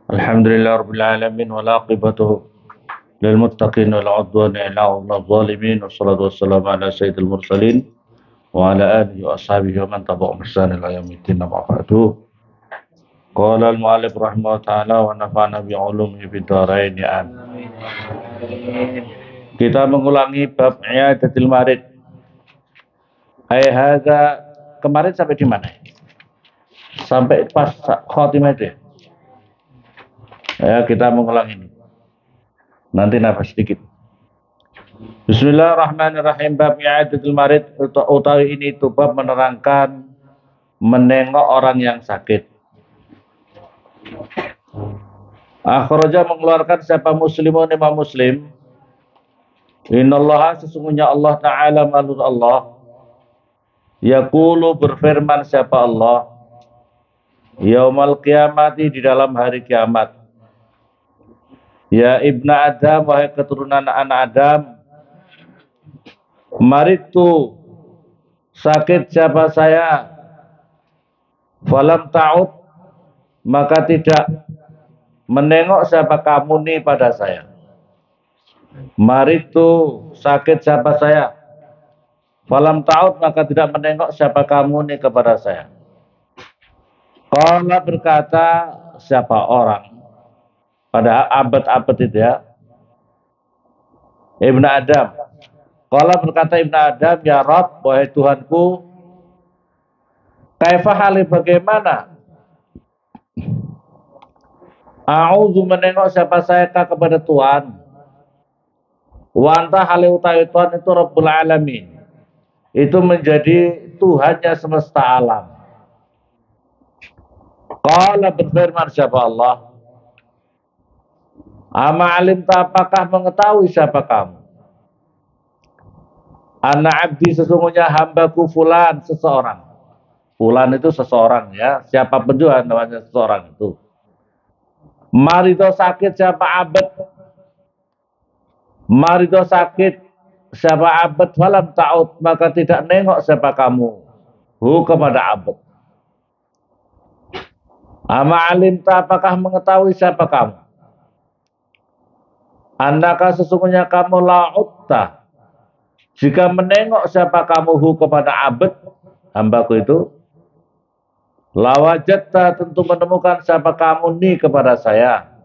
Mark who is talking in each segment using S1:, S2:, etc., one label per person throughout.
S1: Alhamdulillah rabbil alamin wal aqibatu lil muttaqin wal udwana illa 'alal zalimin wassalatu wassalamu ala sayyidil mursalin wa ala alihi wa ashabihi wa man tabi'ahum bi ihsan ila yaumiddin amma ba'du. Qala al mu'allif rahimahullah ta'ala wa nafa'ana bi 'ulumihi fid dharain amin. Kita mengulangi bab i'adatul marid. Ai hadza kemarin sampai di mana? Sampai pas khotimah itu. Ya, kita mengulang ini. Nanti nafas sedikit. Bismillahirrahmanirrahim. Bab i'adatul marid utawi ini itu bab menerangkan menengok orang yang sakit. Akhraja mengeluarkan siapa muslimun imam muslim. Innallaha sesungguhnya Allah Ta'ala malun Allah. Yaqulu berfirman siapa Allah. Yaumal qiyamati di dalam hari kiamat. Ya ibna Adam, wahai keturunan anak Adam, maritu sakit siapa saya, falam ta'ud maka tidak menengok siapa kamu nih pada saya. Maritu sakit siapa saya, falam ta'ud maka tidak menengok siapa kamu nih kepada saya. Qala berkata siapa orang pada abad-abad itu ya, Ibnu Adam. Qala berkata Ibnu Adam, ya Rabb, wahai Tuhanku, kaifa hali bagaimana? A'udzu menengok siapa saya kepada Tuhan. Wa anta hali utawi Tuhan itu Rabbul Alamin. Itu menjadi Tuhannya semesta alam. Qala berfirman siapa Allah? Ama alimta apakah mengetahui siapa kamu? Ana abdi sesungguhnya hambaku fulan seseorang. Fulan itu seseorang ya. Siapapun juga namanya seseorang itu. Marido sakit siapa abad? Marido sakit siapa abad? Falam ta'ud maka tidak nengok siapa kamu. Kepada abad. Ama alimta apakah mengetahui siapa kamu? Andakah sesungguhnya kamu la'utta jika menengok siapa kamu kepada abad hambaku itu, lawajatta tentu menemukan siapa kamu nih kepada saya.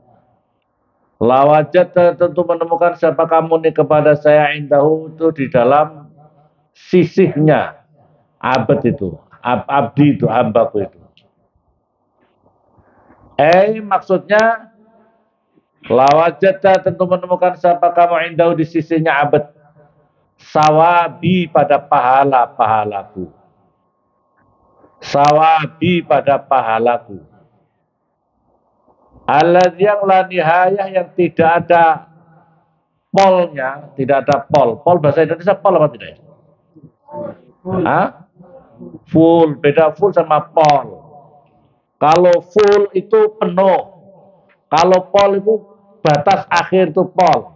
S1: Lawajatta tentu menemukan siapa kamu nih kepada saya indahu itu di dalam sisihnya abad itu, abdi itu hambaku itu. Maksudnya lawajatta tentu menemukan siapa kamu indahu di sisinya abad sawabi pada pahala-pahalaku. Sawabi pada pahalaku. Alladzi yang la nihayah yang tidak ada polnya, tidak ada pol. Pol bahasa Indonesia pol apa tidak? Hah? Full, beda full sama pol. Kalau full itu penuh. Kalau pol itu batas akhir itu pol.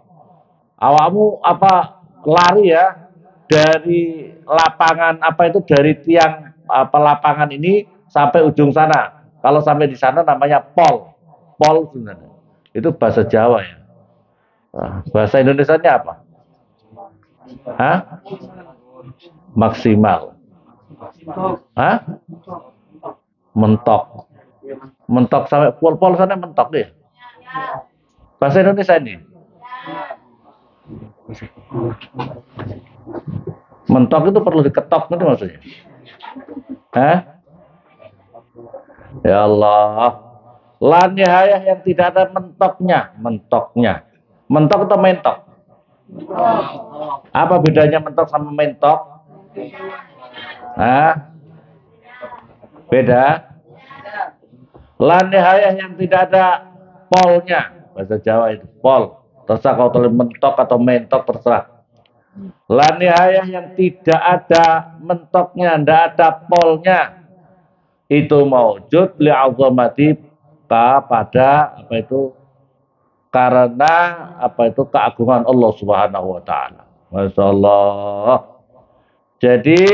S1: Awakmu apa lari ya dari lapangan apa itu dari tiang apa lapangan ini sampai ujung sana. Kalau sampai di sana namanya pol. Pol sebenarnya. Itu bahasa Jawa ya. Nah, bahasa Indonesianya apa? Hah? Maksimal. Hah? Mentok. Mentok sampai pol sana mentok deh. Bahasa Indonesia ini. Mentok itu perlu diketok itu maksudnya. Hah? Ya Allah. La nihayah yang tidak ada mentoknya. Mentok atau mentok? Apa bedanya mentok sama mentok? Hah? Beda? La nihayah yang tidak ada polnya. Bahasa Jawa itu pol. Terserah kau tulis mentok atau mentok terserah. La nihayah yang tidak ada mentoknya, tidak ada polnya. Itu maujud li'azamati pada apa itu karena apa itu keagungan Allah Subhanahu wa taala. Masyaallah. Jadi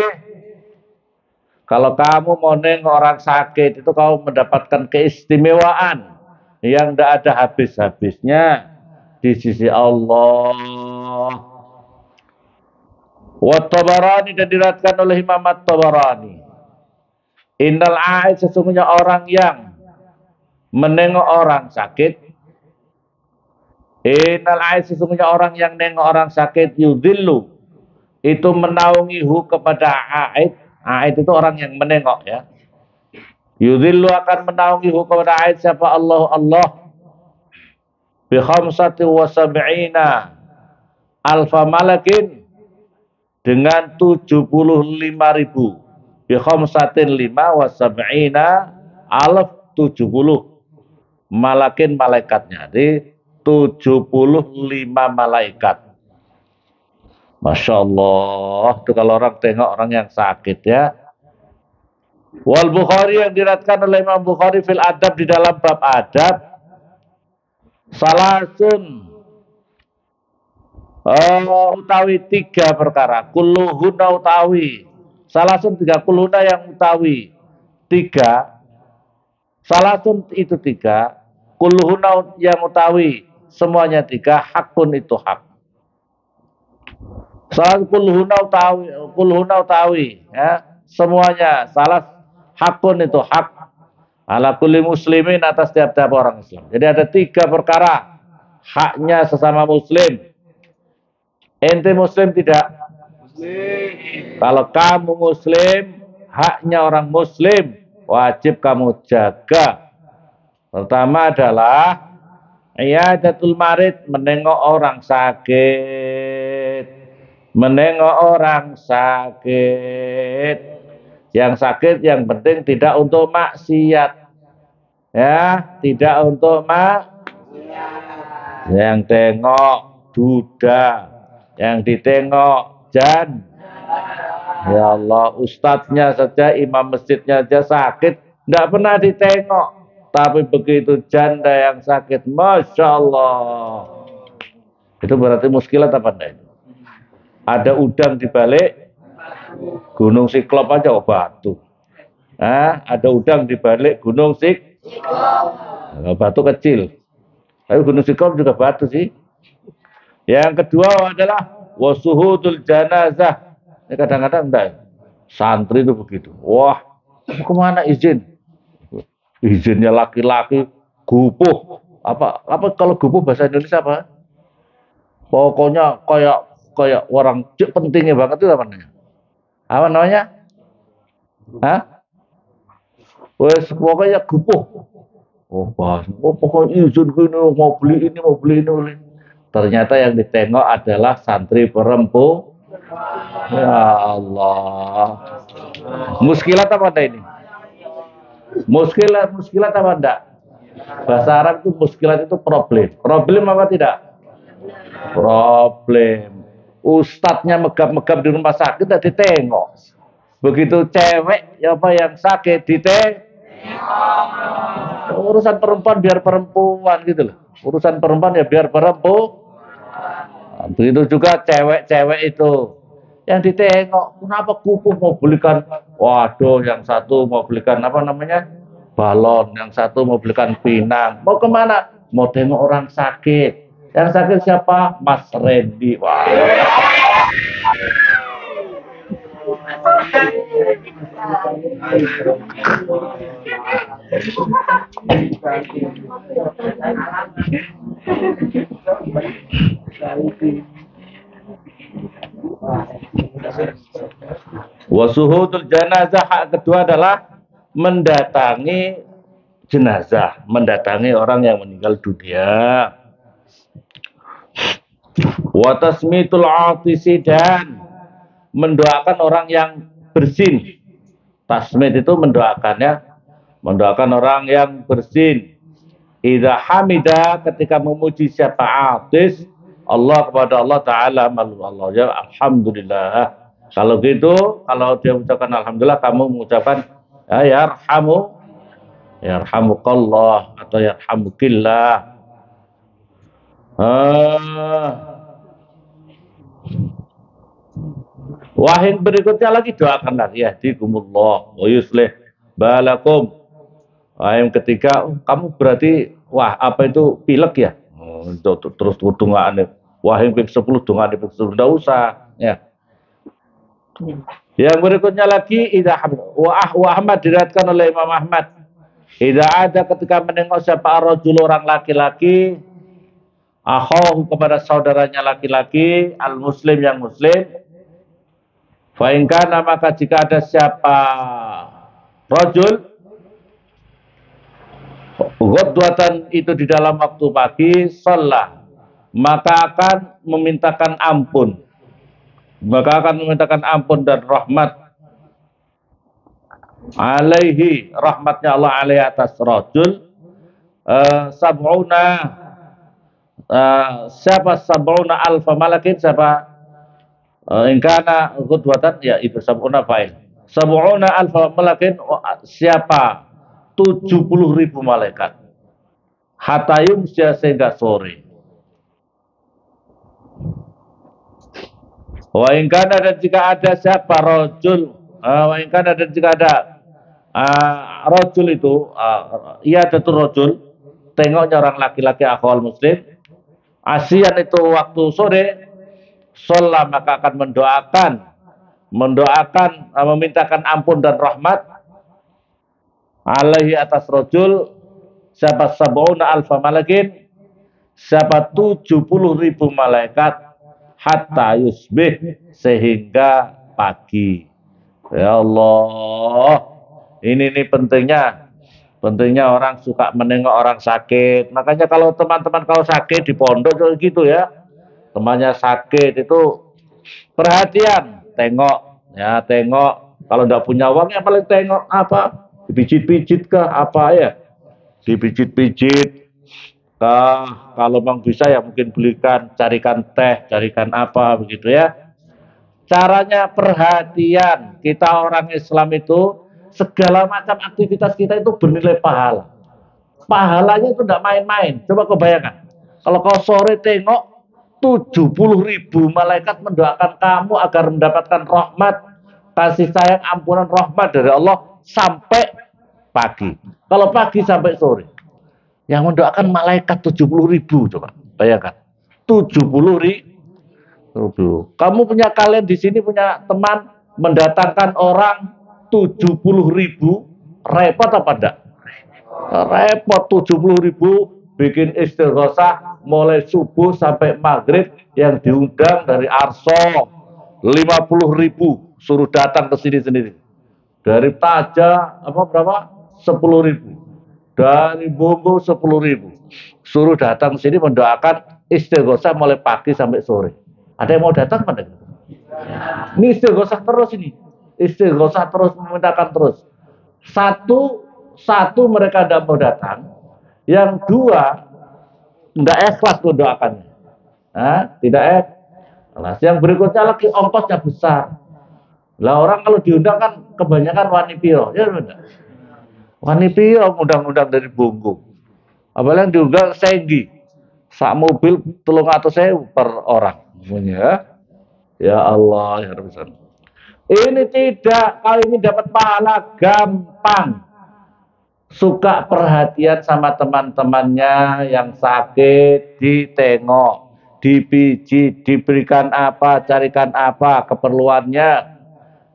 S1: kalau kamu mau nengok orang sakit itu kamu mendapatkan keistimewaan yang tidak ada habis-habisnya di sisi Allah. Wa Tabarani, dan diriwayatkan oleh Imam At-Tabarani, innal a'id, sesungguhnya orang yang menengok orang sakit, innal a'id, sesungguhnya orang yang nengok orang sakit, yudhillu, itu menaungihu kepada a'id. A'id itu orang yang menengok ya. Yudhillu, akan menaungihu kepada a'id siapa? Allah bi khamsati wa sab'ina alfa malakin, dengan 75.000, bi khamsatin 5 wa sab'ina alf, 70 malakin malaikatnya. Jadi 75 malaikat. Masya Allah, itu kalau orang tengok orang yang sakit ya. Wal Bukhari, yang diriwayatkan oleh Imam Bukhari fil adab, di dalam bab adab, salasun, utawi 3 perkara, kulluhuna utawi, salasun 3, kulluhuna yang utawi 3, salasun itu 3, kulluhuna yang utawi semuanya 3, hakun itu hak. Salah kulluhuna utawi ya, semuanya, salah hakun itu hak, ala kulli muslimin, atas tiap-tiap orang Islam. Jadi ada 3 perkara haknya sesama muslim. Ente muslim tidak? Muslim. Kalau kamu muslim, haknya orang muslim wajib kamu jaga. Pertama adalah iyadatul marid, menengok orang sakit. Menengok orang sakit. Yang sakit yang penting tidak untuk maksiat. Ya, tidak untuk maksiat. Yang tengok duda, yang ditengok jan. Ya Allah, ustadznya saja, imam masjidnya saja sakit, tidak pernah ditengok. Tapi begitu janda yang sakit, Masya Allah. Itu berarti muskilat apa enggak? Ada udang di balik gunung Siklop aja batu. Nah, ada udang di balik gunung Siklop. Batu kecil. Tapi gunung Siklop juga batu sih. Yang kedua adalah wasuhudul janazah. Ini kadang-kadang enggak, santri itu begitu. Wah, mau kemana izin? Izinnya laki-laki, gupuh. Apa kalau gupuh bahasa Indonesia apa? Pokoknya kayak orang pentingnya banget, itu apa namanya? Apa namanya? Hah? Wes pokoknya gupuh. Pokoknya izin gini, mau beli ini, mau beli ini. Ternyata yang ditengok adalah santri perempuan. Ya Allah. Muskilat apa enggak ini? Muskilat apa enggak? Bahasa Arab itu muskilat itu problem. Problem apa tidak? Problem. Ustadznya megap-megap di rumah sakit tidak ditengok. Begitu cewek apa yang sakit ditengok. Urusan perempuan biar perempuan gitu loh. Urusan perempuan ya biar perempuan. Begitu juga cewek-cewek itu yang ditengok. Kenapa kupuh mau belikan? Waduh, yang satu mau belikan apa namanya? Balon, yang satu mau belikan pinang. Mau kemana? Mau tengok orang sakit. Yang sakit siapa? Mas Randy. Wah. Wasuhudul janazah, hak kedua adalah mendatangi jenazah, mendatangi orang yang meninggal dunia. Wa tasmitul atisi, dan mendoakan orang yang bersin. Tasmit itu mendoakannya, mendoakan orang yang bersin. Idza hamida, ketika memuji siapa atis, Allah kepada Allah Ta'ala, Allah ya, alhamdulillah. Kalau gitu, kalau dia mengucapkan alhamdulillah, kamu mengucapkan ya yarhamu, yarhamukallah atau yarhamukillah. Wahing berikutnya lagi, doakanlah ya dikumullah wa yuslih balakum. Yang ketiga, kamu berarti wah apa itu pilek ya? Terus dongane. Wah yang ping 10 dongane ping 10 enggak usah ya. Yang berikutnya lagi wa Ahmad diriwayatkan oleh Imam Ahmad. Idza ada ketika menengok siapa rajul orang laki-laki akhahu kepada saudaranya laki-laki al muslim yang muslim fa in kana maka jika ada siapa rajul ghadwatan itu di dalam waktu pagi shalah maka akan memintakan ampun dan rahmat alaihi rahmatnya Allah alaihi atas rajul sab'una siapa sab'una alfa malakin siapa ingkana ghadwatan ya itu sab'una fa'il sab'una alfa malakin siapa 70.000 malaikat hatayum sehingga sore. Wa ingkana dan jika ada siapa rajul wa ingkana dan jika ada rajul itu ia tentu rajul tengoknya orang laki-laki akhwal muslim asian itu waktu sore sholat maka akan mendoakan memintakan ampun dan rahmat alaihi atas rajul siapa sab'una alfa malakin siapa 70.000 malaikat hatta yusbih sehingga pagi. Ya Allah, ini pentingnya orang suka menengok orang sakit. Makanya kalau teman-teman kalau sakit di pondok gitu ya, temannya sakit itu perhatian, tengok ya tengok. Kalau nggak punya uang ya paling tengok apa, dipijit-pijit kah apa ya, dipijit-pijit. Kalau memang bisa ya mungkin carikan teh, carikan apa begitu ya. Caranya perhatian. Kita orang Islam itu segala macam aktivitas kita itu bernilai pahala. Pahalanya itu tidak main-main. Coba kau bayangkan. Kalau kau sore tengok 70.000 malaikat mendoakan kamu agar mendapatkan rahmat, kasih sayang, ampunan rahmat dari Allah sampai pagi. Kalau pagi sampai sore. Yang mendoakan malaikat 70.000 coba bayangkan 70.000. Kamu punya kalian di sini punya teman mendatangkan orang 70.000 repot apa enggak? Repot 70.000 bikin istighosah mulai subuh sampai maghrib yang diundang dari Arso 50.000 suruh datang ke sini sendiri dari Taja apa berapa 10.000 dari Bumbu 10.000 suruh datang sini mendoakan istighosah mulai pagi sampai sore. Ada yang mau datang pada? Ini istighosah terus ini, istighosah terus memintakan terus. Satu mereka tidak mau datang, yang dua tidak ikhlas mendoakannya, tidak ikhlas. Yang berikutnya lagi ongkosnya besar. Lah orang kalau diundang kan kebanyakan wani piro, ya benar. Wani piro undang-undang dari Bungku. Apalagi yang diundang Senggi. Sak mobil 300.000 per orang. Ya Allah, ya Rabbi. Ini tidak, kali ini dapat pahala gampang. Suka perhatian sama teman-temannya yang sakit, ditengok, dipijit, diberikan apa, carikan apa, keperluannya.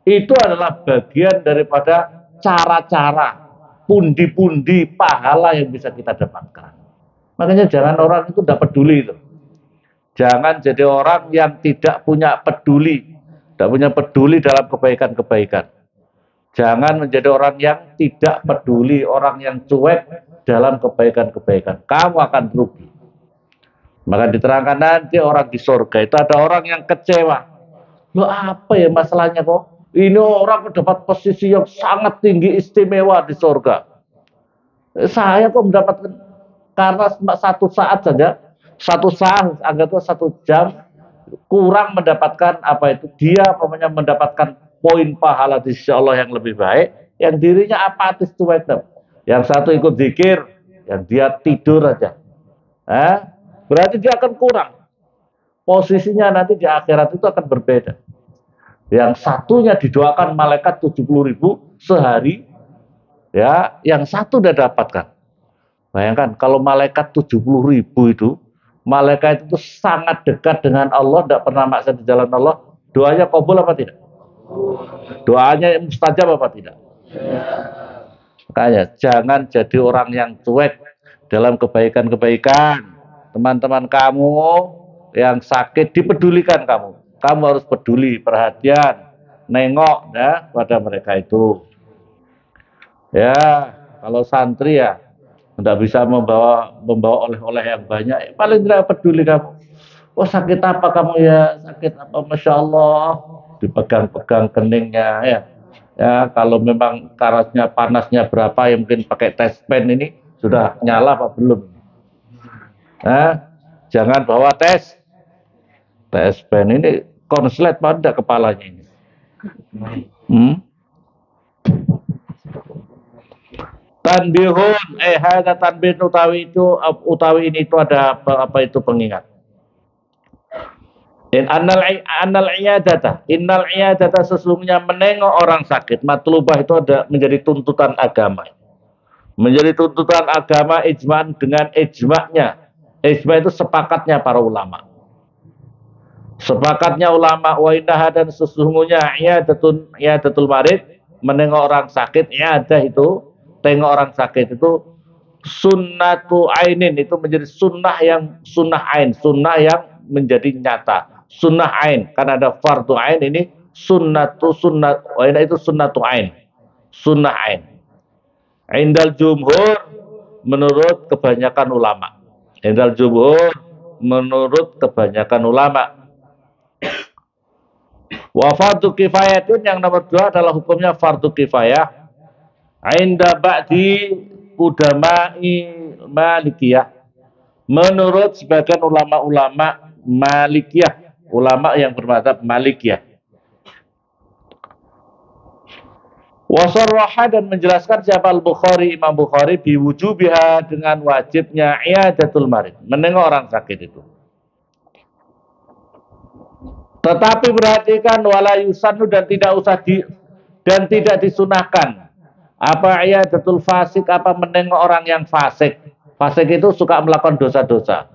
S1: Itu adalah bagian daripada cara-cara pundi-pundi pahala yang bisa kita dapatkan. Makanya jangan orang itu tidak peduli itu. Jangan jadi orang yang tidak punya peduli, dalam kebaikan-kebaikan. Jangan menjadi orang yang tidak peduli, orang yang cuek dalam kebaikan-kebaikan. Kamu akan rugi. Maka diterangkan nanti orang di surga itu ada orang yang kecewa. Loh apa ya masalahnya kok? Ini orang mendapat posisi yang sangat tinggi istimewa di surga. Saya kok mendapatkan karena satu saat saja, anggaplah 1 jam kurang mendapatkan apa itu dia pokoknya mendapatkan poin pahala di sisi Allah yang lebih baik, yang dirinya apatis cuek. Yang satu ikut zikir, yang dia tidur aja. Berarti dia akan kurang. Posisinya nanti di akhirat itu akan berbeda. Yang satunya didoakan malaikat 70.000 sehari, ya, yang satu udah dapatkan. Bayangkan kalau malaikat 70.000 itu, malaikat itu sangat dekat dengan Allah, tidak pernah maksiat di jalan Allah. Doanya kabul apa tidak? Doanya mustajab apa tidak? Makanya jangan jadi orang yang cuek dalam kebaikan-kebaikan. Teman-teman kamu yang sakit dipedulikan kamu. Kamu harus peduli, perhatian, nengok ya pada mereka itu. Ya, kalau santri ya tidak bisa membawa oleh-oleh yang banyak. Paling tidak peduli kamu. Oh sakit apa kamu ya? Sakit apa? Masya Allah. Dipegang-pegang keningnya ya. Ya kalau memang karasnya panasnya berapa ya mungkin pakai tes pen ini sudah nyala apa belum? Nah, jangan bawa tes pen ini konslet pada kepalanya ini. Tanbihun, hada tanbih utawi ini itu ada apa itu pengingat. Innal iyadata sesungguhnya menengok orang sakit matlubah itu ada menjadi tuntutan agama. Menjadi tuntutan agama ijma'an dengan ijma'nya. Ijma' itu sepakatnya para ulama. Sepakatnya ulama wa innaha dan sesungguhnya iyadatul marid menengok orang sakit, iyadah itu tengok orang sakit itu sunnatu ainin itu menjadi sunnah yang sunnah ain, sunnah yang menjadi nyata. Sunnah ain, karena ada fardu ain ini sunnah itu sunnatu ain. Sunnah ain. Indal jumhur menurut kebanyakan ulama. Indal jumhur menurut kebanyakan ulama. Wa fardu kifayatun yang nomor 2 adalah hukumnya fardu kifayah. Inda ba'di udama'i Malikiyah. Menurut sebagian ulama-ulama Malikiyah, ulama yang bermadzhab Malikiyah. Wasarraha dan menjelaskan siapa Al-Bukhari, Imam Bukhari biwujubiha dengan wajibnya iyadatul marid, menengok orang sakit itu. Tetapi perhatikan wala yusannu dan tidak disunahkan. Apa iyadatul fasik, apa menengok orang yang fasik. Fasik itu suka melakukan dosa-dosa.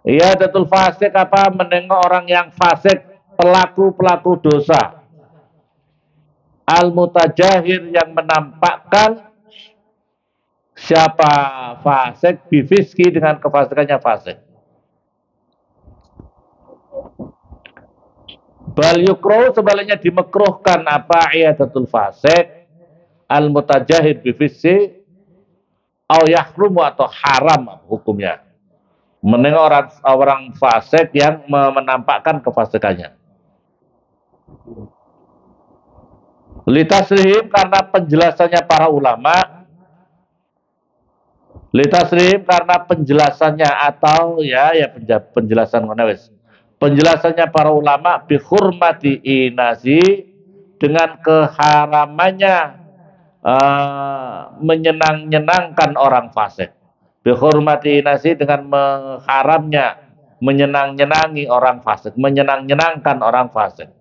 S1: Iyadatul fasik apa menengok orang yang fasik, pelaku-pelaku dosa. Al-mutajahir yang menampakkan siapa fasik bifiski dengan kefasikannya fasik. Bal yukroh sebaliknya dimekruhkan apa iyadatul fasik al-mutajahir bifiski au yahrumu atau haram hukumnya. Menengok orang fasik yang menampakkan kefasikannya. Litasrihim karena penjelasannya para ulama. Litasrihim karena penjelasannya atau penjelasan konawis. Penjelasannya para ulama bi hurmati inasi dengan keharamannya menyenangkan orang fasik. Bi hurmati inasi dengan mengharamnya menyenangi orang fasik, menyenangkan orang fasik.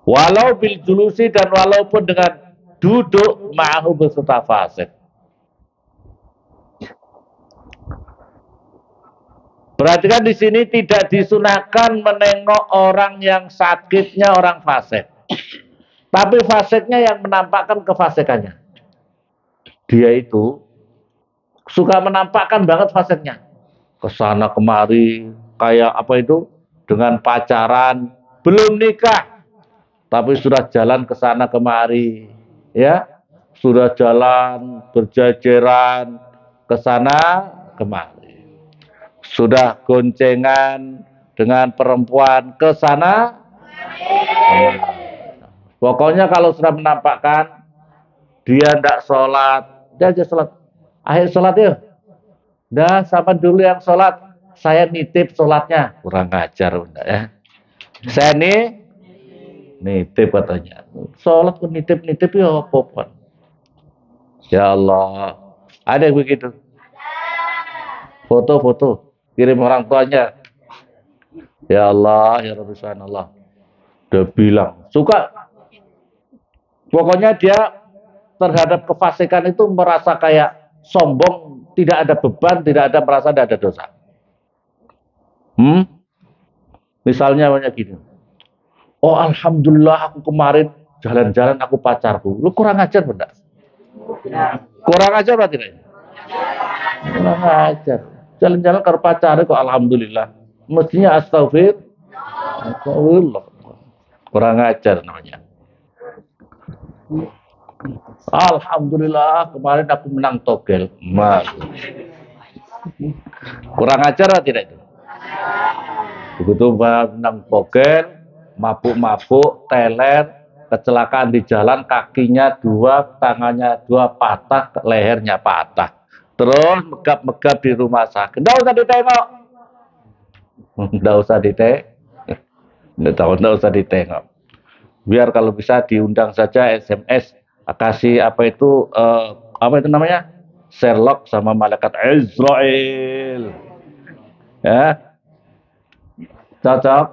S1: Walau bil julusi dan walaupun dengan duduk ma'ahu beserta fasik. Perhatikan di sini tidak disunahkan menengok orang yang sakitnya orang fasik. Tapi fasiknya yang menampakkan kefasikannya. Dia itu suka menampakkan banget fasiknya. Kesana kemari kayak apa itu? Dengan pacaran, belum nikah. Tapi sudah jalan ke sana kemari, ya, sudah jalan berjajaran ke sana kemari, sudah goncengan dengan perempuan ke sana. Pokoknya kalau sudah menampakkan dia tidak sholat, dia aja sholat. Akhir sholat yuk, dah sama dulu yang sholat, saya nitip sholatnya, kurang ajar ya. Saya nitip katanya. Sholat pun nitip ya apa-apa. Ya Allah. Ada yang begitu. Foto-foto. Kirim orang tuanya. Ya Allah, ya Rabbi Allah. Udah bilang. Suka. Pokoknya dia terhadap kefasikan itu merasa kayak sombong, tidak ada beban, tidak ada merasa tidak ada dosa. Misalnya banyak gini. Oh alhamdulillah aku kemarin jalan-jalan aku pacarku. Lu kurang ajar benar? Kurang ajar berarti tidak? Kurang ajar. Jalan-jalan ke pacar kok alhamdulillah. Mestinya astagfirullah. Kurang ajar namanya. Alhamdulillah kemarin aku menang togel. Kurang ajar atau tidak itu? Begitu menang togel, mabuk-mabuk, teler, kecelakaan di jalan, kakinya dua, tangannya dua patah, lehernya patah. Terus megap-megap di rumah sakit. Nggak usah ditengok. Nggak usah ditengok. Nggak usah ditengok. Biar kalau bisa diundang saja SMS, kasih apa itu namanya? Sherlock sama malaikat Israel. Ya. Cocok?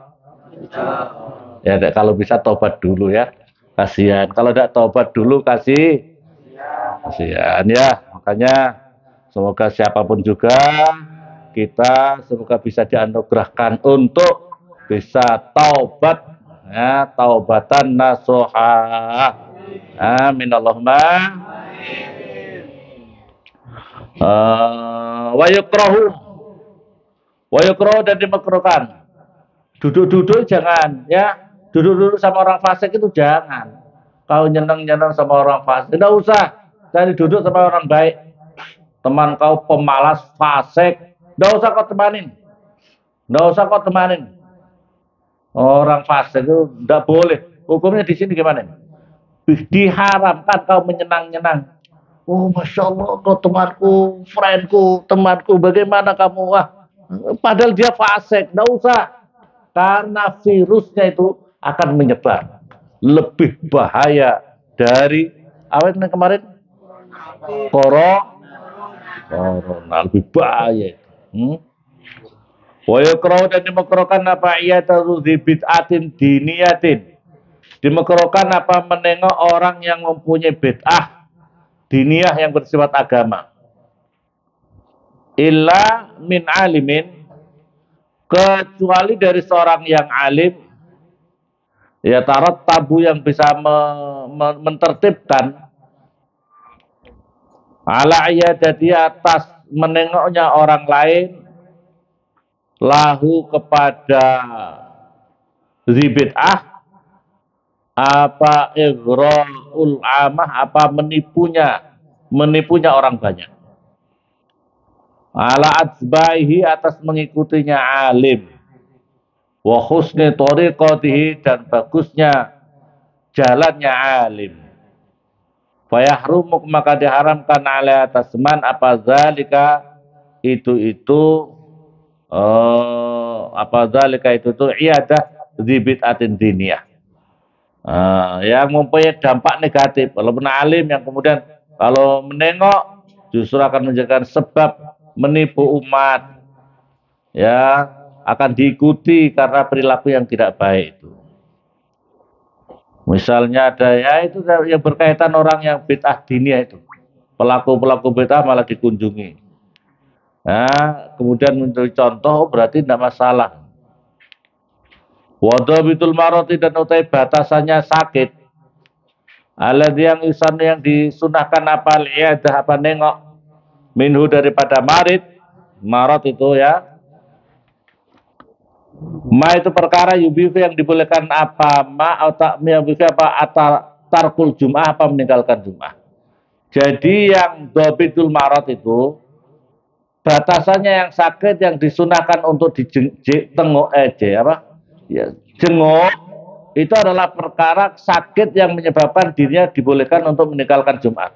S1: Ya kalau bisa tobat dulu ya. Kasihan. Kalau tidak tobat dulu kasihan ya. Makanya semoga siapapun juga kita semoga bisa dianugerahkan untuk bisa taubat ya, taubatan nasuha. Amin Allahumma. Wa yukrahu dan dimakruhkan. Duduk-duduk jangan ya. Duduk-duduk sama orang fasik itu jangan. Kau nyeneng-nyeneng sama orang fasik, tidak usah. Cari duduk sama orang baik. Teman kau pemalas fasik, tidak usah kau temanin. Tidak usah kau temanin. Orang fasik itu tidak boleh. Hukumnya di sini gimana? Diharamkan kau menyenang-nyenang. Oh, masya Allah, kau temanku, friendku, temanku, bagaimana kamu? Wah, padahal dia fasik, tidak usah. Karena virusnya itu akan menyebar. Lebih bahaya dari apa yang kemarin? Corona lebih bahaya. Wa yukrahu dan dimakruhkan apa iyatu bid'atin diniyatin. Dimakruhkan apa menengok orang yang mempunyai bid'ah diniyah yang bersifat agama. Illa min alimin, kecuali dari seorang yang alim, ya tarot tabu yang bisa mentertibkan ala iyadati atas menengoknya orang lain lahu kepada zibid'ah apa ighraul amah apa menipunya orang banyak ala atsbaihi atas mengikutinya alim wa husni thariqatihi dan bagusnya jalannya alim fayahrumu maka diharamkan ala atas man apa zalika itu iadah dzibitatin diniyah yang mempunyai dampak negatif. Walaupun alim yang kemudian kalau menengok justru akan menjadikan sebab menipu umat ya, akan diikuti karena perilaku yang tidak baik itu. Misalnya ada ya itu yang berkaitan orang yang bid'ah diniyah itu, pelaku bid'ah malah dikunjungi. Nah, kemudian menjadi contoh berarti tidak masalah. Wadhabitul marati dan utai batasannya sakit. Alladzi yang disunahkan apa liyadah apa nengok minhu daripada marat itu ya. Ma itu perkara yubifu yang dibolehkan apa atau yubifu apa tarkul jum'ah apa meninggalkan jum'ah. Jadi yang dhabitul marat itu batasannya yang sakit yang disunahkan untuk dijenguk jenguk itu adalah perkara sakit yang menyebabkan dirinya dibolehkan untuk meninggalkan Jumat.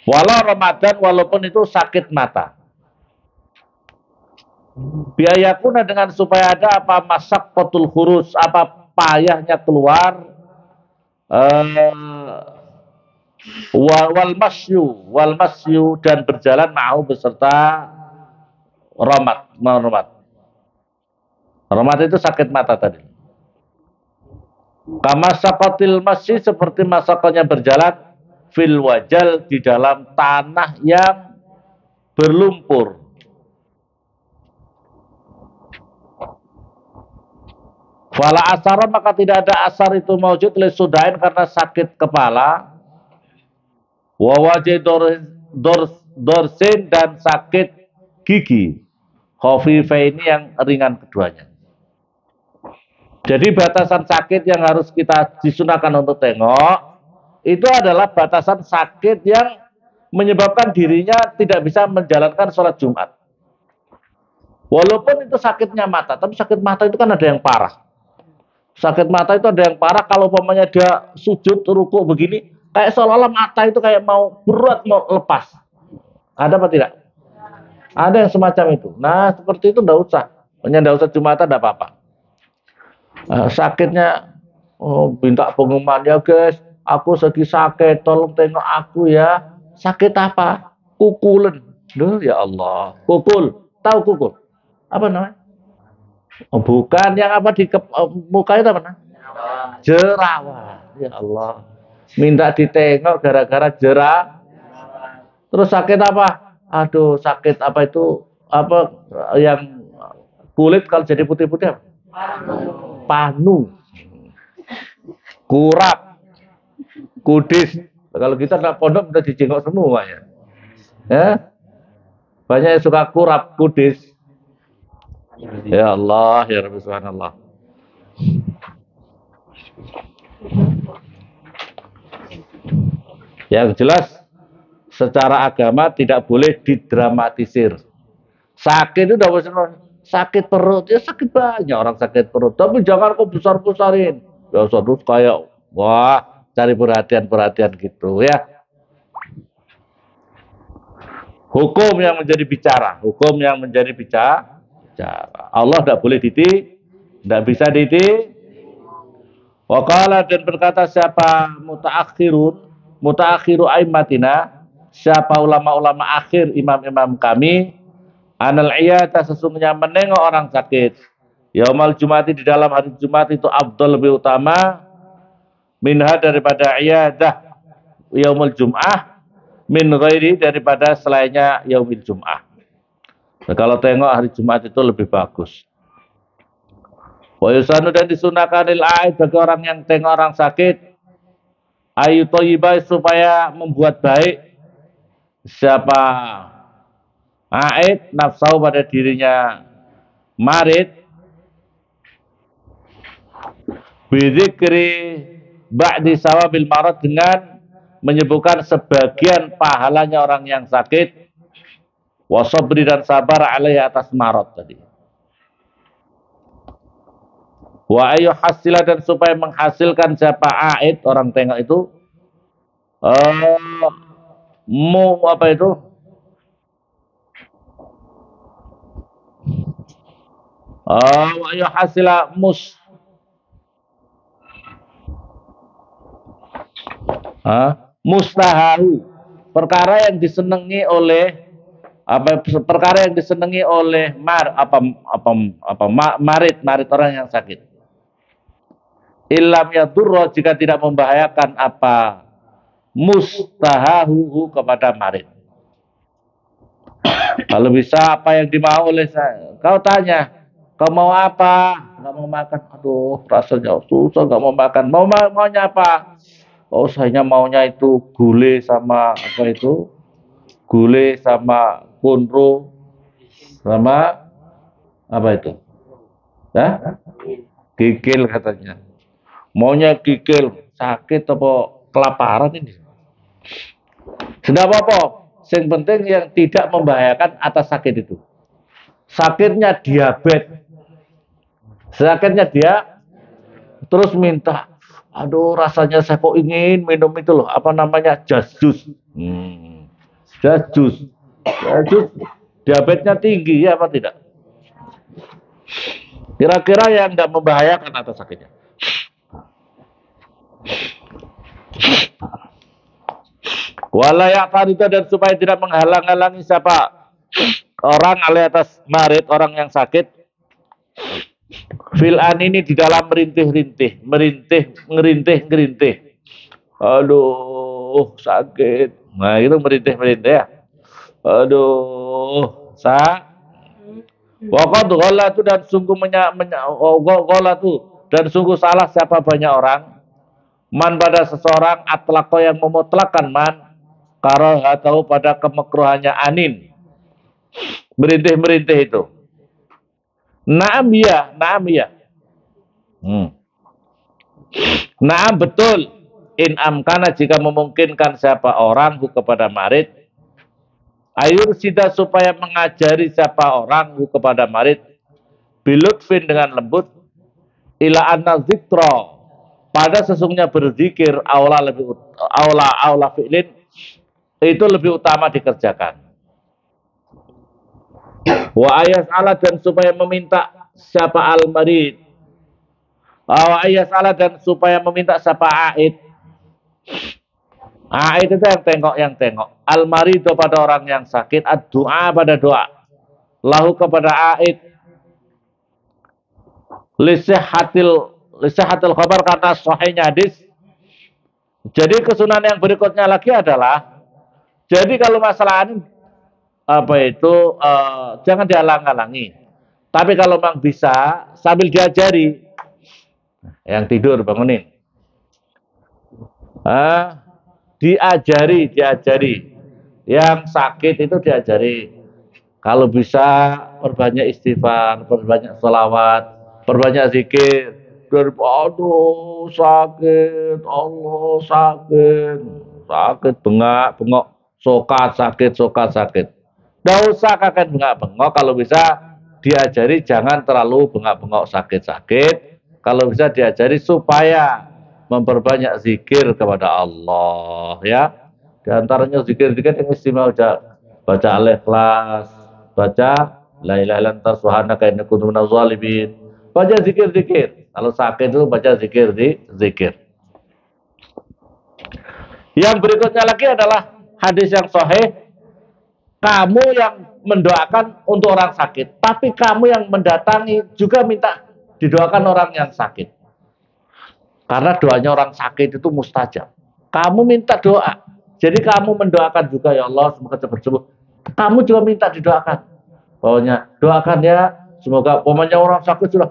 S1: Walau Ramadan walaupun itu sakit mata. Biayakuna dengan supaya ada apa masak potul hurus apa payahnya keluar wal masyu dan berjalan mau beserta romat itu sakit mata tadi. Kama sakotil masih seperti masakonya berjalan fil wajal di dalam tanah yang berlumpur. Fala asara maka tidak ada asar itu maujud li sudain karena sakit kepala. Wawaji dorsin dan sakit gigi. Khafifa ini yang ringan keduanya. Jadi batasan sakit yang harus kita disunahkan untuk tengok itu adalah batasan sakit yang menyebabkan dirinya tidak bisa menjalankan sholat Jumat. Walaupun itu sakitnya mata, tapi sakit mata itu kan ada yang parah. Sakit mata itu ada yang parah kalau umpamanya dia sujud ruku begini, kayak seolah-olah mata itu kayak mau berat mau lepas. Ada apa tidak? Ada yang semacam itu. Nah, seperti itu enggak usah. Hanya enggak usah Jumatan enggak apa-apa. Sakitnya minta pengumuman ya guys, aku sedih sakit, tolong tengok aku ya. Sakit apa? Kukulen. Duh ya Allah, kukul. Tahu kukul? Apa namanya? Oh, bukan yang apa di muka itu apa namanya? Jerawat. Ya Allah. Minta ditengok gara-gara jerawat. Terus sakit apa? Aduh, sakit apa itu? Apa yang kulit kalau jadi putih-putih apa? Panu. Kurap. Kudis. Kalau kita nggak pondok udah dijengok semuanya. Ya? Banyak yang suka kurap, kudis. Ya Allah, ya Rabbi subhanallah. Yang jelas secara agama tidak boleh didramatisir. Sakit itu udah sakit perut, ya sakit banyak orang sakit perut. Tapi jangan kok besar-besarin. Ya terus kayak wah cari perhatian-perhatian gitu ya. Hukum yang menjadi bicara, hukum yang menjadi bicara. Allah tidak boleh tidak bisa Wakala dan berkata siapa mutaakhiru aimatina, siapa ulama-ulama akhir imam-imam kami, anal iyata sesungguhnya menengok orang sakit. Yaumal Jumati di dalam hari Jumat itu afdal lebih utama minha daripada iyadah yaumul Jum'ah min ghairi daripada selainnya yaumil Jum'ah. Nah, kalau tengok hari Jumat itu lebih bagus. Wa yusanu dan disunahkan aid bagi orang yang tengok orang sakit ayu thayyibah supaya membuat baik siapa aid nafsau pada dirinya marid bidzikri ba'di sawabil marad dengan menyebutkan sebagian pahalanya orang yang sakit wasabri dan sabar alaihi atas marad tadi. Wa ayu hasila dan supaya menghasilkan siapa aid orang tengok itu apa itu wa ayu hasila mustahahu perkara yang disenangi oleh perkara yang disenangi oleh marid orang yang sakit. Illam yadurra jika tidak membahayakan apa mustahahu kepada marid. Kalau bisa apa yang dimau oleh saya. Kau tanya, kau mau apa? Nggak mau makan. Aduh, rasanya susah nggak mau makan. Maunya apa? Oh, saya maunya itu gulai sama apa itu? Gulai sama kunru sama apa itu? Hah? Kikil katanya. Maunya kikil, sakit apa kelaparan ini? Sudah apa-apa. Yang penting yang tidak membahayakan atas sakit itu. Sakitnya diabetes. Sakitnya dia terus minta, aduh rasanya saya kok ingin minum itu loh, apa namanya? Jas jus. Jas jus. Diabetesnya tinggi ya apa tidak? Kira-kira yang tidak membahayakan atas sakitnya. Walayak itu dan supaya tidak menghalang-halangi siapa orang alih atas marid orang yang sakit Fil ini di dalam merintih-rintih, ngerintih. Aduh, sakit. Nah, itu merintih-merintih ya. Aduh, Waqad ghalatu dan sungguh dan sungguh salah siapa banyak orang man pada seseorang atlaqo yang memutlakkan man karahatahu pada kemekruhannya anin. Merintih-merintih itu. Naam ya. Naam betul. In amkana jika memungkinkan siapa orang kepada marid ayur sida supaya mengajari siapa orang kepada marid bilutfin dengan lembut ila anna zikra pada sesungguhnya berzikir aula fi'lin itu lebih utama dikerjakan. Wa ayas ala dan supaya meminta siapa al-marid. Wa ayas ala dan supaya meminta siapa aid. Aid itu yang tengok. Al-marid pada orang yang sakit, ad-du'a pada doa. Lahu kepada aid. Lisehatil khabar karena sahihnya hadis. Jadi kesunahan yang berikutnya lagi adalah jadi kalau masalah ini jangan dihalang-halangi. Tapi kalau memang bisa sambil diajari, yang tidur bangunin. Diajari. Yang sakit itu diajari. Kalau bisa perbanyak istighfar, perbanyak sholawat, perbanyak zikir. Aduh sakit, Allah sakit, bengok, sokat sakit. Nggak usah kakek bengak-bengok, kalau bisa diajari jangan terlalu bengak-bengok sakit. Kalau bisa diajari supaya memperbanyak zikir kepada Allah ya. Di antaranya zikir-zikir yang istimewa baca Al-Ikhlas, baca la ilaha illa anta subhanaka inni kuntu minadz zalimin. Baca zikir-zikir. Kalau sakit itu baca zikir. Yang berikutnya lagi adalah hadis yang sahih. Kamu yang mendoakan untuk orang sakit, tapi kamu yang mendatangi juga minta didoakan orang yang sakit. Karena doanya orang sakit itu mustajab. Kamu minta doa. Jadi kamu mendoakan juga, ya Allah semoga cepat sembuh. Kamu juga minta didoakan. Pokoknya doakan ya, semoga pokoknya orang sakit sudah.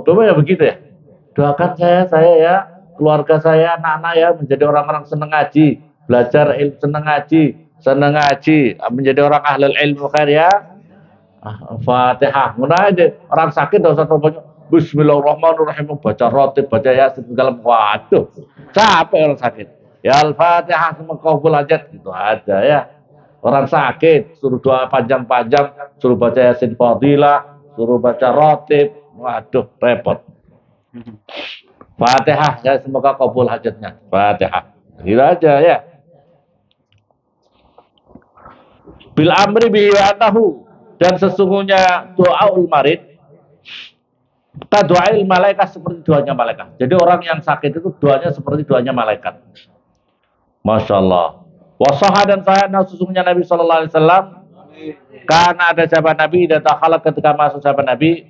S1: Pokoknya begitu ya. Doakan saya ya, keluarga saya, anak-anak ya menjadi orang-orang senang ngaji, belajar ilmu senang ngaji, menjadi orang ahlul ilmu khair ya. Fatihah. Orang sakit enggak usah banyak Bismillahirrahmanirrahim, baca rotib, baca yasin segala. Waduh, capek orang sakit. Ya Al-Fatihah semoga kabul hajat gitu ada ya. Orang sakit suruh doa panjang-panjang, suruh baca yasin fadilah, suruh baca rotib. Waduh, repot. Fatihah ya semoga kabul hajatnya. Fatihah. Gitu aja ya. Bil amri bihi anahu dan sesungguhnya doaul marid doail malaikat seperti doanya malaikat. Jadi orang yang sakit itu doanya seperti doanya malaikat. Masya Allah. Wasaha dan saya sesungguhnya Nabi Sallallahu Alaihi Wasallam karena ada sahabat Nabi dan takhalak ketika masuk sahabat Nabi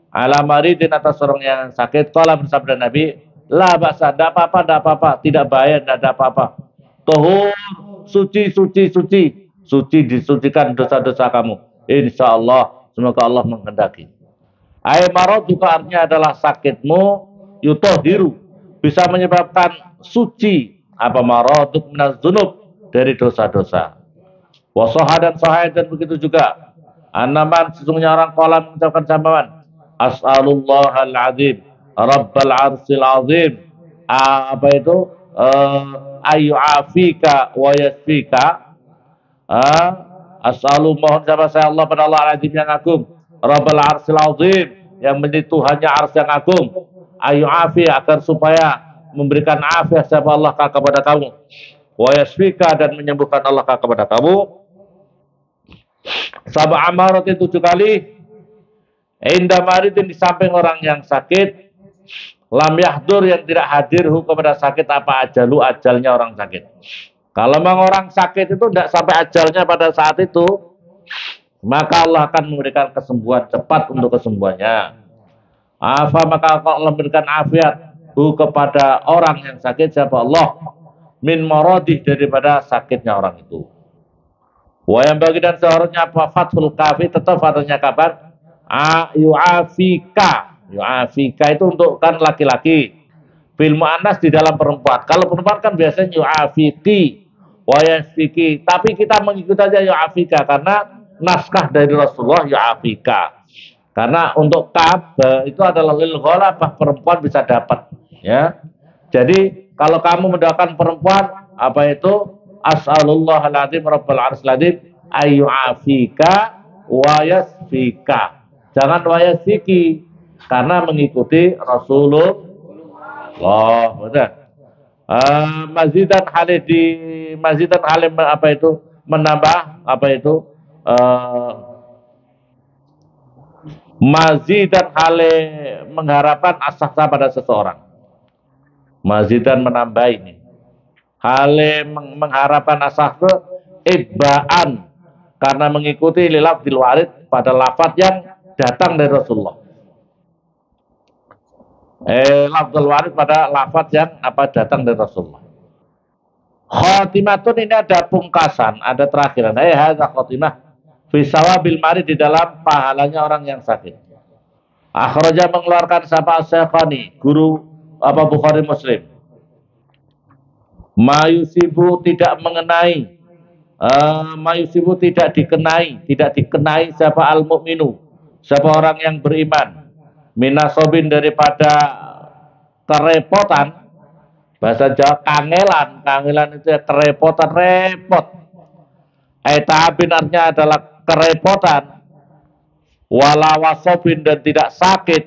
S1: ala maridin atas orang yang sakit. Kalau bersabda Nabi, la ba'sa, tidak apa-apa, tidak bahaya, tidak ada apa-apa. Tuhur, suci disucikan dosa-dosa kamu. Insya Allah, semoga Allah menghendaki. Ay marad juga artinya adalah sakitmu yutohiru bisa menyebabkan suci apa maraduk minaz dzunub dari dosa-dosa. Wasoha dan sahih dan begitu juga. Anaman sesungguhnya orang qala mengucapkan sambawan as'alullah al-azim rabbal arsil azim. Apa itu? Ayu afika wa yasfika. As'alu mohon sama saya Allah pada Allah azim yang agung. Rabbal arsil azim yang menjadi Tuhannya ars yang agung. Ayu afi agar supaya memberikan afiat siapa Allah kepada kamu. Wa yasfika dan menyembuhkan Allah kepada kamu. Sab'a amaratin 7 kali. Inda maridin di samping orang yang sakit. Lam yahdur yang tidak hadir kepada sakit apa ajalnya orang sakit. Kalau memang orang sakit itu tidak sampai ajalnya pada saat itu, maka Allah akan memberikan kesembuhan cepat untuk kesembuhannya. Maka Allah memberikan afiat kepada orang yang sakit, siapa Allah, min maradih, daripada sakitnya orang itu. Yang bagi dan seharusnya apa fathul kafi, tetap fathulnya kabar yu'afika. Yu'afika itu untuk kan laki-laki. Fil mu'annas di dalam perempuan. Kalau perempuan kan biasanya yu'afiki wa yasfiki. Tapi kita mengikuti aja yu'afika karena naskah dari Rasulullah yu'afika. Karena untuk kab itu adalah lil ghalabah, perempuan bisa dapat, ya. Jadi kalau kamu mendoakan perempuan, apa itu? As'alullahal azim rabbal arsyil azim ayyu'afika wa yasfika. Jangan wa yasfiki, karena mengikuti Rasulullah. Benar. Mazidan halim apa itu? Menambah apa itu? Mazidan halim mengharapkan as-sahsa pada seseorang. Mazidan menambah ini. Halim mengharapkan as-sahsa ibba'an, karena mengikuti lilafdil warid pada lafaz yang datang dari Rasulullah. Lafzul warid pada lafaz yang apa datang dari Rasulullah. Khotimatun, ini ada pungkasan, ada terakhiran. Hadza khotimah fi sawabil marid, di dalam pahalanya orang yang sakit. Akhraja mengeluarkan sapa Syekhani, guru apa Bukhari Muslim. Mayusibu tidak mengenai, mayusibu tidak dikenai siapa al-mu'minu, siapa orang yang beriman, minasobin daripada kerepotan. Bahasa Jawa kangelan itu ya kerepotan, repot. Aitabin artinya adalah kerepotan. Wala wasobin, dan tidak sakit.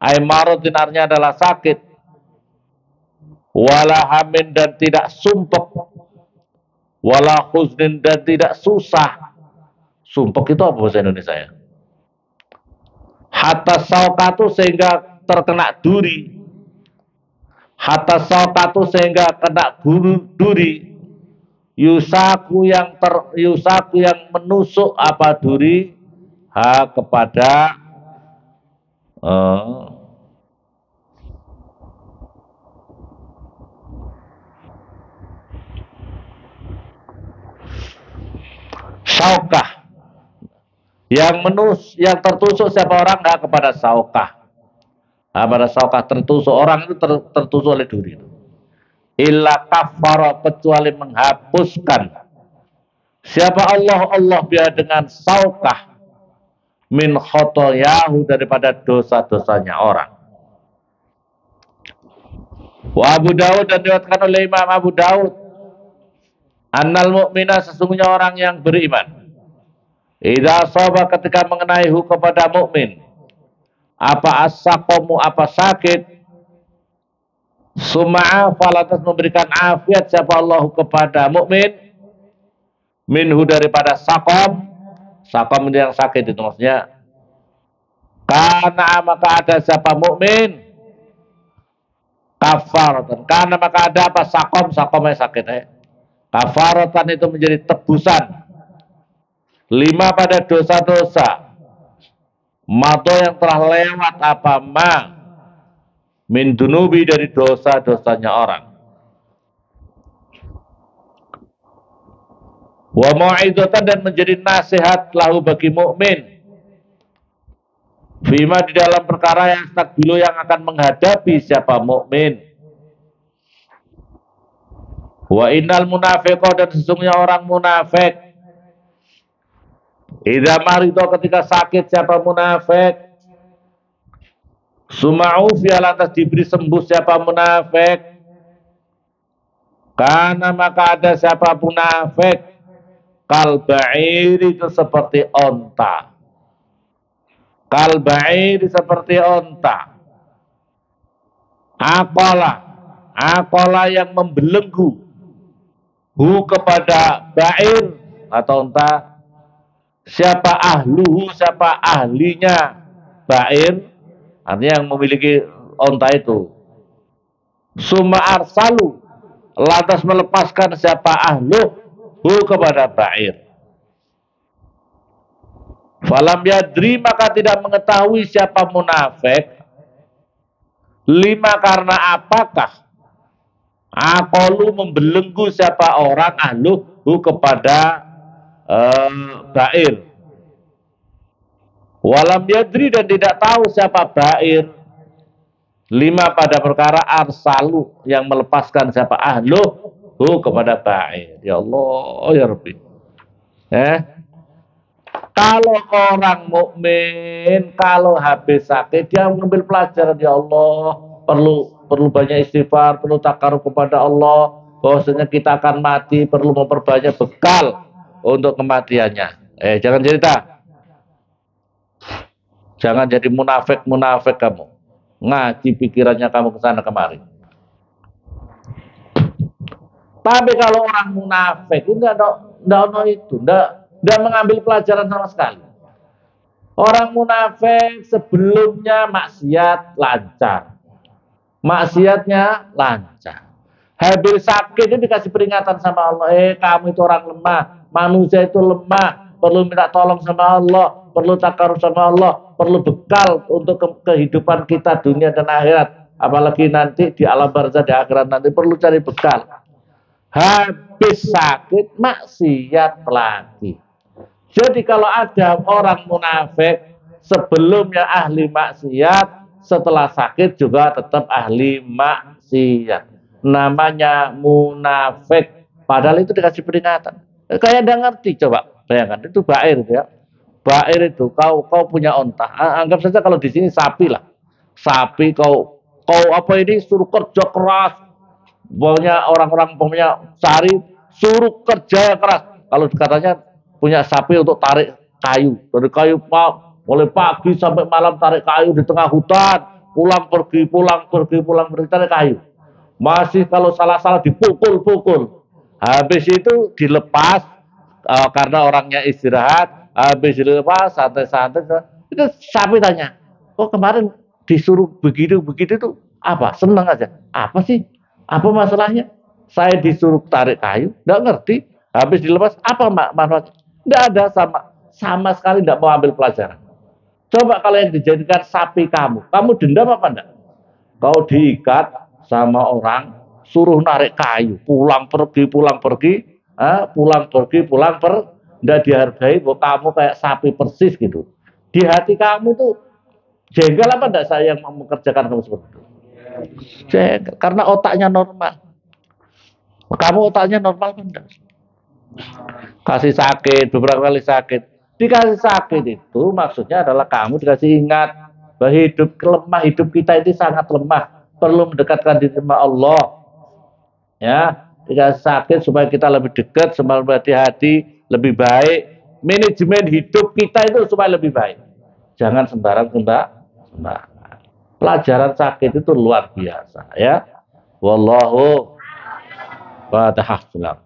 S1: Aimarotin artinya adalah sakit. Wala hamin, dan tidak sumpek. Wala khuznin, dan tidak susah. Sumpek itu apa bahasa Indonesia ya? Hatta saukatu, sehingga terkena duri. Hatta saukatu, sehingga kena duri. Yusaku yang menusuk apa duri kepada saukah, yang tertusuk siapa orang kepada saukah. Pada saukah tertusuk, orang itu tertusuk oleh duri. Illa kafara, kecuali menghapuskan siapa Allah biar dengan saukah min khotoyahu, daripada dosa-dosanya orang. Wa Abu Daud, dan diriwayatkan oleh Imam Abu Daud, annal mu'mina, sesungguhnya orang yang beriman, idza shaba, ketika mengenai kepada mukmin, apa as-saqamu, apa sakit, suma'a, falatas memberikan afiat siapa Allah kepada mukmin, minhu, daripada saqam itu yang sakit, itu maksudnya karena maka ada siapa mukmin kafaratan, karena maka ada apa saqam yang sakit kafaratan itu menjadi tebusan 5 pada dosa-dosa mato yang telah lewat apa min dunubi, dari dosa-dosanya orang. Wa mau'izatan, dan menjadi nasihat lahu bagi mukmin, fima, di dalam perkara yang takbilu, yang akan menghadapi siapa mukmin. Wa innal munafiqo, dan sesungguhnya orang munafik, idza marido, ketika sakit siapa munafik, suma'u fi, lantas diberi sembuh siapa munafik, karena maka ada siapa munafik, kalba'ir, itu seperti onta. Kalba'ir, seperti onta. Akola yang membelenggu kepada ba'ir atau onta, siapa ahluhu, siapa ahlinya ba'ir, artinya yang memiliki onta itu. Summa arsalu, lantas melepaskan siapa ahluhu kepada ba'ir. Falam yadri, maka tidak mengetahui siapa munafik. Lima, karena apakah? Aqalu, membelenggu siapa orang, ahluhu, kepada bair. Walam yadri, dan tidak tahu siapa bair. Lima, pada perkara arsalu, yang melepaskan siapa ahluhu kepada bair. Ya Allah, ya Rabbi. Kalau orang mukmin, kalau habis sakit, dia mengambil pelajaran. Ya Allah, perlu banyak istighfar, perlu takarub kepada Allah. Bahwasanya kita akan mati, perlu memperbanyak bekal untuk kematiannya. Jangan cerita, jangan jadi munafik kamu. Ngaji pikirannya kamu ke sana kemari. Tapi kalau orang munafik, enggak mengambil pelajaran sama sekali. Orang munafik sebelumnya maksiat lancar, maksiatnya lancar. Habis sakit itu dikasih peringatan sama Allah. Kamu itu orang lemah, manusia itu lemah, perlu minta tolong sama Allah, perlu takarub sama Allah, perlu bekal untuk kehidupan kita dunia dan akhirat. Apalagi nanti di alam barzah, di akhirat nanti perlu cari bekal. Habis sakit maksiat lagi. Jadi kalau ada orang munafik sebelumnya ahli maksiat, setelah sakit juga tetap ahli maksiat. Namanya munafik. Padahal itu dikasih peringatan. Kayak tidak ngerti, coba bayangkan, itu bair ya. Bair itu kau punya onta. Anggap saja kalau di sini sapi lah. Sapi kau apa ini, suruh kerja keras. Pokoknya orang-orang punya sari suruh kerja keras. Kalau katanya punya sapi untuk tarik kayu, dari kayu mulai pagi sampai malam tarik kayu di tengah hutan, pulang pergi tarik kayu. Masih kalau salah-salah dipukul. Habis itu dilepas karena orangnya istirahat. Habis dilepas santai-santai. Itu sapi tanya, kok kemarin disuruh begitu itu apa? Senang aja. Apa sih? Apa masalahnya? Saya disuruh tarik kayu, nggak ngerti. Habis dilepas, apa manfaatnya? Nggak ada, sama sekali nggak mau ambil pelajaran. Coba kalau yang dijadikan sapi kamu dendam apa enggak? Kau diikat sama orang, suruh narik kayu, pulang pergi, nggak dihargai, bahwa kamu kayak sapi persis gitu. Di hati kamu tuh jengkel apa enggak saya yang mengerjakan kamu seperti itu? Jengkel, karena otaknya normal. Kamu otaknya normal kan enggak? Kasih sakit, beberapa kali sakit. Dikasih sakit itu maksudnya adalah kamu dikasih ingat bahwa hidup kita ini sangat lemah, perlu mendekatkan diri sama Allah. Ya, dikasih sakit supaya kita lebih dekat, semakin berhati-hati, lebih baik. Manajemen hidup kita itu supaya lebih baik. Jangan sembarang. Pelajaran sakit itu luar biasa, ya. Wallahu a'lam.